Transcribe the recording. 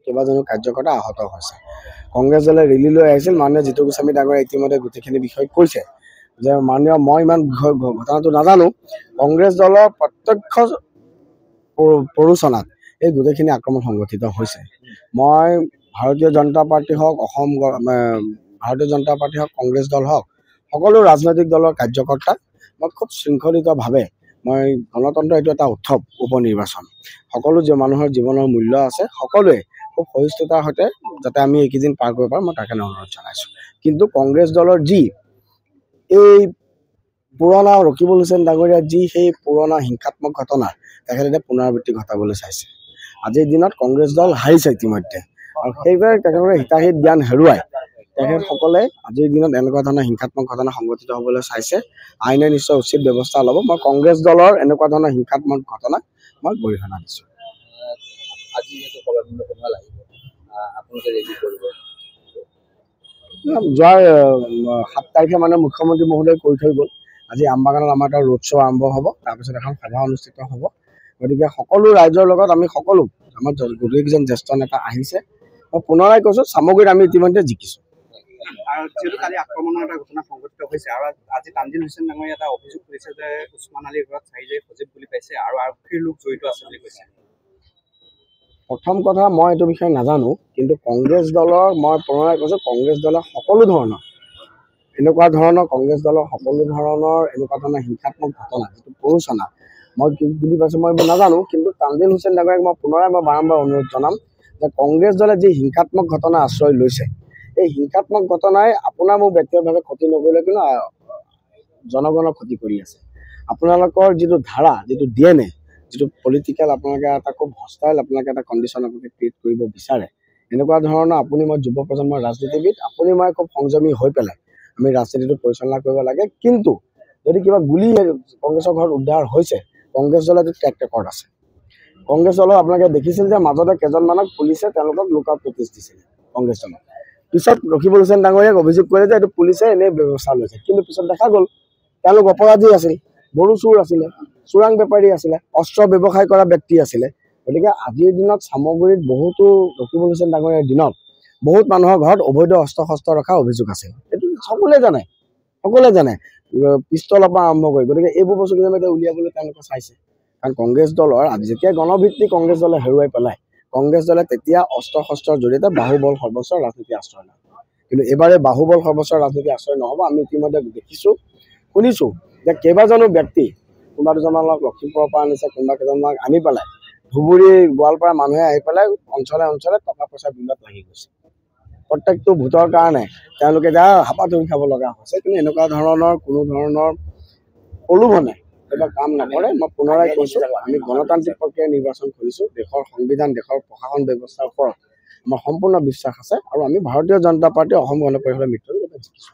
কেইবাজনো কাৰ্যকৰ্তা আহত হৈছে। কংগ্ৰেছ দলে ৰেলী লৈ আহিছিল। মাননীয় জিতু গোস্বামী ডাঙৰীয়াই ইতিমধ্যে গোটেইখিনি বিষয় কৈছে যে মাননীয় মই ইমান ঘটনাটো নাজানো। কংগ্ৰেছ দলৰ প্ৰত্যক্ষ প্ৰৰোচনাত এই গোটেইখিনি আক্ৰমণ সংগঠিত হৈছে। মই ভাৰতীয় জনতা পাৰ্টি হওক, ভাৰতীয় জনতা পাৰ্টি হওক, কংগ্ৰেছ দল হওক, সকলো ৰাজনৈতিক দলৰ কাৰ্যকৰ্তাক মই খুব শৃংখলিতভাৱে মই গণতন্ত্ৰ এইটো এটা উৎসৱ, উপনিৰ্বাচন, সকলো যে মানুহৰ জীৱনৰ মূল্য আছে, সকলোৱে খুব সহিষ্ণুতাৰ সৈতে যাতে আমি এইকেইদিন পাৰ কৰিব পাৰোঁ মই তাকে অনুৰোধ জনাইছোঁ। কিন্তু কংগ্ৰেছ দলৰ যি এই পুৰণা ৰকিবুল হুছেইন ডাঙৰীয়াৰ যি সেই পুৰণা হিংসাত্মক ঘটনা তেখেতে পুনৰাবৃত্তি ঘটাবলৈ চাইছে। আজিৰ দিনত কংগ্ৰেছ দল হাৰিছে ইতিমধ্যে, আৰু সেইবাবে তেখেতলোকে হিতাহিত জ্ঞান হেৰুৱাই তেখেতসকলে আজিৰ দিনত এনেকুৱা ধৰণৰ হিংসাত্মক ঘটনা সংঘটিত হ'বলৈ চাইছে। আইনে নিশ্চয় উচিত ব্যৱস্থা ল'ব। মই কংগ্ৰেছ দলৰ এনেকুৱা ধৰণৰ হিংসাত্মক ঘটনাক মই গৰিহণা দিছোঁ। যোৱাৰ 7 তাৰিখে মানে মুখ্যমন্ত্ৰী মহোদয়ে কৈ থৈ গ'ল, আজি আমবাগানত আমাৰ এটা ৰোড শ্ব' আৰম্ভ হ'ব, তাৰপিছত এখন সভা অনুষ্ঠিত হ'ব। গতিকে সকলো ৰাইজৰ লগত আমি সকলো আমাৰ গোটেইকেইজন জ্যেষ্ঠ নেতা আহিছে। মই পুনৰাই কৈছোঁ, সামগ্ৰীত আমি ইতিমধ্যে জিকিছোঁ। যিহেতু কালি আক্ৰমণৰ এটা ঘটনা সংঘটিত হৈছে আৰু আজি তানজিল হুছেইন ডাঙৰীয়াই এটা অভিযোগ কৰিছে যে উছমান আলীৰ ঘৰত চাৰিজন সজীৱ বুলি পাইছে আৰু আৰক্ষীৰ লোক জড়িত আছে বুলি কৈছে। প্ৰথম কথা, মই এইটো বিষয়ে নাজানো, কিন্তু কংগ্ৰেছ দলৰ মই পুনৰাই কৈছোঁ, কংগ্ৰেছ দলৰ সকলো ধৰণৰ এনেকুৱা ধৰণৰ হিংসাত্মক ঘটনা যিটো প্ৰৰোচনা মই কি বুলি পাইছোঁ মই নাজানো। কিন্তু তানজিল হুছেইন ডাঙৰীয়াক মই বাৰম্বাৰ অনুৰোধ জনাম যে কংগ্ৰেছ দলে যি হিংসাত্মক ঘটনা আশ্ৰয় লৈছে, এই হিংসাত্মক ঘটনাই আপোনাৰ মোৰ ব্যক্তিগতভাৱে ক্ষতি নকৰিলে কিন্তু জনগণৰ ক্ষতি কৰি আছে। আপোনালোকৰ যিটো ধাৰা, যিটো DNA, যিটো পলিটিকেল আপোনালোকে এটা খুব হষ্টাইল আপোনালোকে এটা কণ্ডিশ্যন আপোনালোকে ক্ৰিয়েট কৰিব বিচাৰে, এনেকুৱা ধৰণৰ আপুনি মই যুৱ প্ৰজন্মৰ ৰাজনীতিবিদ, আপুনি মই খুব সংযমী হৈ পেলাই আমি ৰাজনীতিটো পৰিচালনা কৰিব লাগে। কিন্তু যদি কিবা গুলি কংগ্ৰেছৰ ঘৰত উদ্ধাৰ হৈছে, কংগ্ৰেছ দলৰ যিটো ট্ৰেক ৰেকৰ্ড আছে, কংগ্ৰেছ দলৰ আপোনালোকে দেখিছিল যে মাজতে কেইজনমানক পুলিচে তেওঁলোকক লুকআউট নটিচ দিছিলে কংগ্ৰেছ দলক। পিছত ৰকিবুল হুছেইন ডাঙৰীয়াক অভিযোগ কৰিলে যে এইটো পুলিচে এনেই ব্যৱস্থা লৈছে, কিন্তু পিছত দেখা গ'ল তেওঁলোক অপৰাধী আছিল, গৰু চোৰ আছিলে, চোৰাং বেপাৰী আছিলে, অস্ত্ৰ ব্যৱসায় কৰা ব্যক্তি আছিলে। গতিকে আজিৰ দিনত সামগ্ৰীত বহুতো ৰকিবুল হুছেইন ডাঙৰীয়াৰ দিনত বহুত মানুহৰ ঘৰত অবৈধ অস্ত্ৰ শস্ত্ৰ ৰখা অভিযোগ আছে। এইটো সকলোৱে জানে, পিষ্টলৰ পৰা আৰম্ভ কৰি। গতিকে এইবোৰ বস্তু এতিয়া উলিয়াবলৈ তেওঁলোকে চাইছে। কাৰণ কংগ্ৰেছ দলৰ যেতিয়া গণভিত্তিক কংগ্ৰেছ দলে হেৰুৱাই পেলায়, কংগ্ৰেছ দলে তেতিয়া অস্ত্ৰ শস্ত্ৰৰ জৰিয়তে বাহুবল সৰ্বস্বৰ ৰাজনীতি আশ্ৰয় লয়। কিন্তু এইবাৰে বাহুবল সৰ্বস্বৰ ৰাজনীতি আশ্ৰয় নহ'ব। আমি ইতিমধ্যে দেখিছোঁ, শুনিছোঁ যে কেইবাজনো ব্যক্তি, কোনোবা দুজনমানক লখিমপুৰৰ পৰা আনিছে, কোনোবা কেইজনমানক আনি পেলাই ধুবুৰী গোৱালপাৰা মানুহে আহি পেলাই অঞ্চলে অঞ্চলে টকা পইচা বিলত লাগি গৈছে। প্ৰত্যেকটো ভোটৰ কাৰণে তেওঁলোকে এতিয়া হাপাধুৰি খাব লগা হৈছে। কিন্তু এনেকুৱা ধৰণৰ কোনো ধৰণৰ প্ৰলোভনে এইবাৰ কাম নকৰে। মই পুনৰাই কৈছোঁ, আমি গণতান্ত্ৰিক প্ৰক্ৰিয়াৰে নিৰ্বাচন কৰিছোঁ। দেশৰ সংবিধান, দেশৰ প্ৰশাসন ব্যৱস্থাৰ ওপৰত আমাৰ সম্পূৰ্ণ বিশ্বাস আছে, আৰু আমি ভাৰতীয় জনতা পাৰ্টি অসম গণ পৰিষদৰ মিত্ৰজোঁট জিকিছোঁ।